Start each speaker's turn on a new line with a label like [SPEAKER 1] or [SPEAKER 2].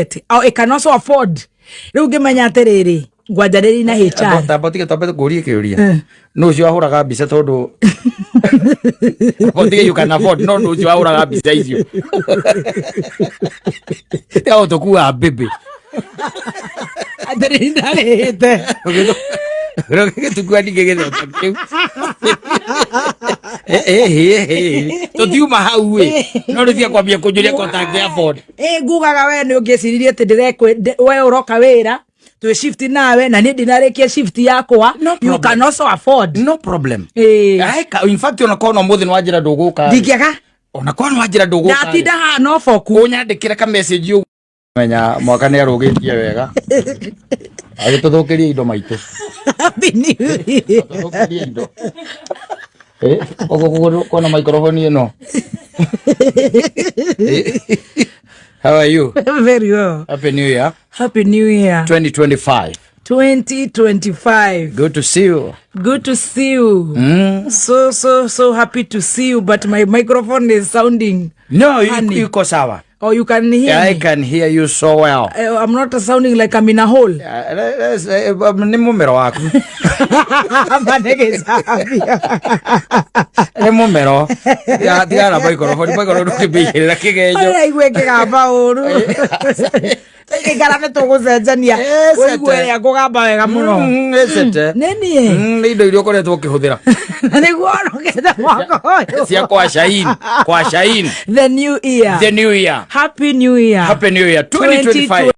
[SPEAKER 1] ticket or it can also afford ruge manyaterere gwajareri na HR
[SPEAKER 2] tabo ticket tabe gorie kiuria no cio ahuraga mbica tondu you can afford no cio ahuraga mbica icio te autokuwa bebe
[SPEAKER 1] aterere ndarete
[SPEAKER 2] Roge tukua nigegeza kiu to tiuma hau we no rithia kwambia kunjuria contact afford
[SPEAKER 1] ngugaga we ni ungiciririe ati ndirekwe we uroka wira to shift nawe na ni ndinarekia shift yakwa you can also afford
[SPEAKER 2] no problem in fact unakono muthi ni wajira nduguka
[SPEAKER 1] ndikiaga
[SPEAKER 2] unakono wajira nduguka
[SPEAKER 1] ndatinda ha no foku
[SPEAKER 2] unyandikira ka message yu menya mwaka ni arugitie wega agituthukiria indo maitu
[SPEAKER 1] happy new year
[SPEAKER 2] tuthukiria indo ogo kona microphone ino how are you?
[SPEAKER 1] Very well.
[SPEAKER 2] Happy New Year.
[SPEAKER 1] Happy New Year
[SPEAKER 2] 2025.
[SPEAKER 1] 2025.
[SPEAKER 2] Good to see you.
[SPEAKER 1] Good to see you. So happy to see you, but my microphone is sounding
[SPEAKER 2] no you ko sawa.
[SPEAKER 1] Oh, you can hear
[SPEAKER 2] me? I can hear you so well.
[SPEAKER 1] I'm not sounding like I'm in a hole.
[SPEAKER 2] Ni mumero wako.
[SPEAKER 1] Manege sabi.
[SPEAKER 2] Ni mumero. Ya tiara microphone kibihira kigejo.
[SPEAKER 1] Ai gwekega bauru. Igara tugucenjania. Wigwe ya kugamba wega muno.
[SPEAKER 2] Esete.
[SPEAKER 1] Neni
[SPEAKER 2] ni indo irio koretwo ukihũthira.
[SPEAKER 1] Niguo rogeza mwako.
[SPEAKER 2] Cia kwa Shain.
[SPEAKER 1] The new year.
[SPEAKER 2] The new year.
[SPEAKER 1] Happy New Year.
[SPEAKER 2] Happy New Year 2025.